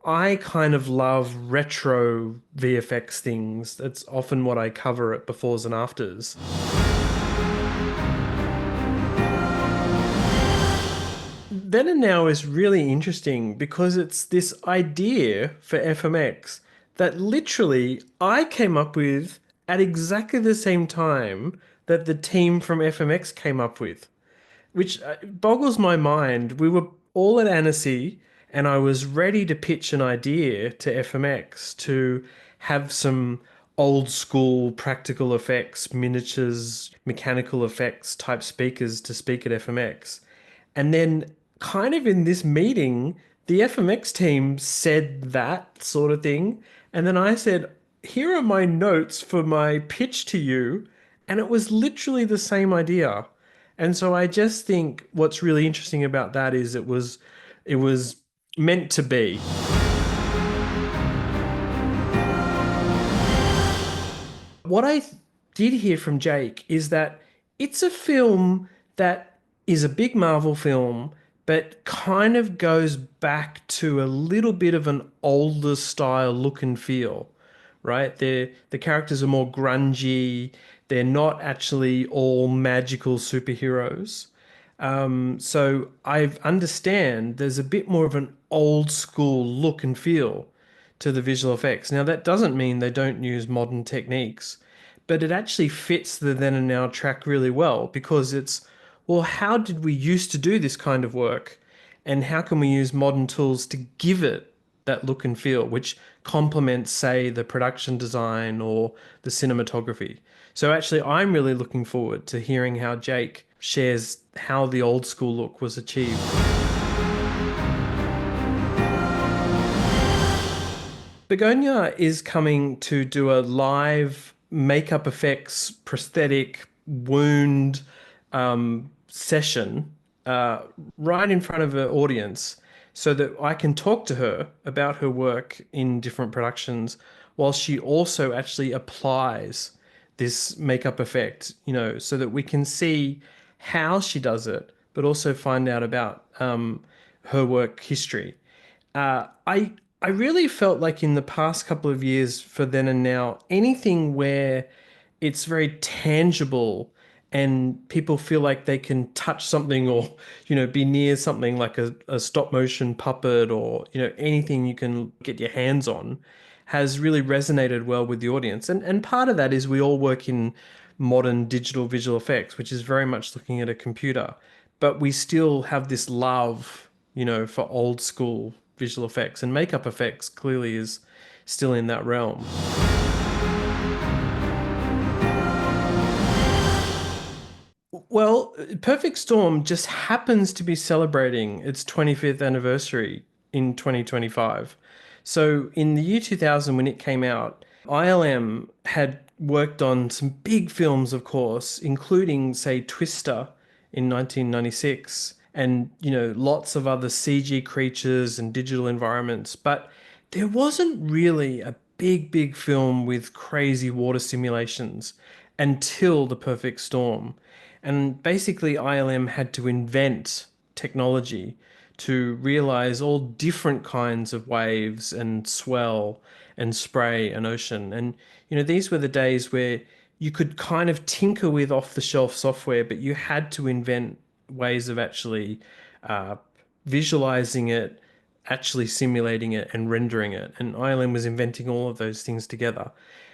I kind of love retro VFX things. That's often what I cover at befores and afters. Then and Now is really interesting because it's this idea for FMX that literally I came up with at exactly the same time that the team from FMX came up with, which boggles my mind. We were all at Annecy, and I was ready to pitch an idea to FMX to have some old school practical effects, miniatures, mechanical effects type speakers to speak at FMX. And then, kind of in this meeting, the FMX team said that sort of thing. And then I said, here are my notes for my pitch to you. And it was literally the same idea. And so I just think what's really interesting about that is it was meant to be. What I did hear from Jake is that it's a film that is a big Marvel film, but kind of goes back to a little bit of an older style look and feel, right? The characters are more grungy. They're not actually all magical superheroes. So I understand there's a bit more of an old school look and feel to the visual effects. Now, that doesn't mean they don't use modern techniques, but it actually fits the then and now track really well because it's, well, how did we used to do this kind of work? And how can we use modern tools to give it that look and feel, which complements, say, the production design or the cinematography? So actually, I'm really looking forward to hearing how Jake shares how the old school look was achieved. Begonia is coming to do a live makeup effects prosthetic wound session uh, right in front of an audience so that I can talk to her about her work in different productions while she also actually applies this makeup effect, so that we can see how she does it, but also find out about her work history. I really felt like in the past couple of years for then and now, anything where it's very tangible and people feel like they can touch something or, be near something like a stop motion puppet or, anything you can get your hands on has really resonated well with the audience. And part of that is we all work in modern digital visual effects, which is very much looking at a computer, but we still have this love, for old school visual effects, and makeup effects clearly is still in that realm. Well, Perfect Storm just happens to be celebrating its 25th anniversary in 2025. So in the year 2000, when it came out, ILM had worked on some big films, of course, including, say, Twister in 1996, and, lots of other CG creatures and digital environments. But there wasn't really a big film with crazy water simulations until The Perfect Storm. And basically, ILM had to invent technology to realize all different kinds of waves and swell and spray and ocean. And, these were the days where you could kind of tinker with off the shelf software, but you had to invent ways of actually uh, visualizing it, actually simulating it, and rendering it. And ILM was inventing all of those things together.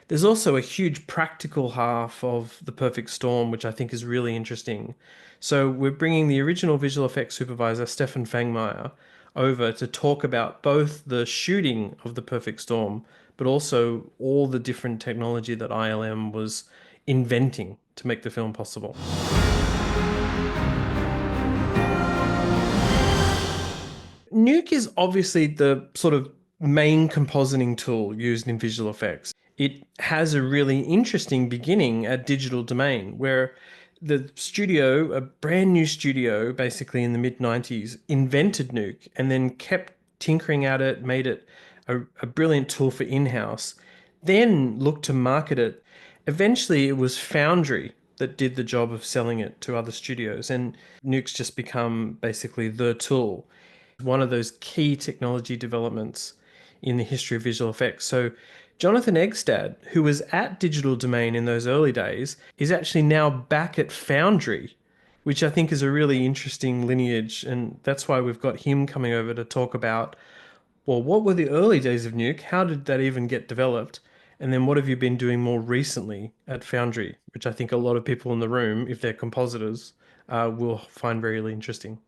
There's also a huge practical half of The Perfect Storm, which I think is really interesting. So we're bringing the original visual effects supervisor, Stefen Fangmeier, over to talk about both the shooting of The Perfect Storm, but also all the different technology that ILM was inventing to make the film possible. Nuke is obviously the sort of main compositing tool used in visual effects. It has a really interesting beginning at Digital Domain, where the studio, a brand new studio, basically in the mid 90s, invented Nuke and then kept tinkering at it, made it a brilliant tool for in-house, then looked to market it. Eventually, it was Foundry that did the job of selling it to other studios, and Nuke's just become basically the tool. One of those key technology developments in the history of visual effects. So Jonathan Egstad, who was at Digital Domain in those early days, is actually now back at Foundry, which I think is a really interesting lineage. And that's why we've got him coming over to talk about, well, what were the early days of Nuke? How did that even get developed? And then what have you been doing more recently at Foundry, which I think a lot of people in the room, if they're compositors, will find very really interesting.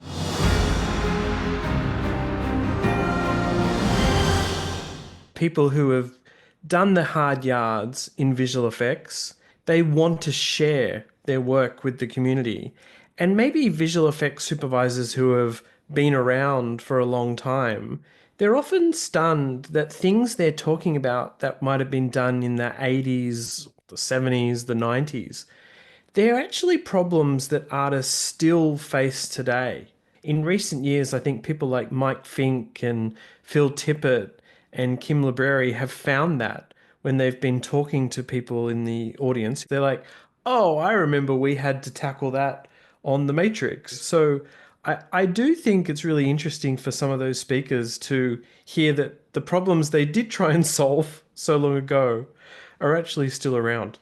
People who have done the hard yards in visual effects, they want to share their work with the community. And maybe visual effects supervisors who have been around for a long time, they're often stunned that things they're talking about that might have been done in the 80s, the 70s, the 90s, they're actually problems that artists still face today. In recent years, I think people like Mike Fink and Phil Tippett and Kim Libreri have found that when they've been talking to people in the audience. They're like, oh, I remember we had to tackle that on The Matrix. So I do think it's really interesting for some of those speakers to hear that the problems they did try and solve so long ago are actually still around.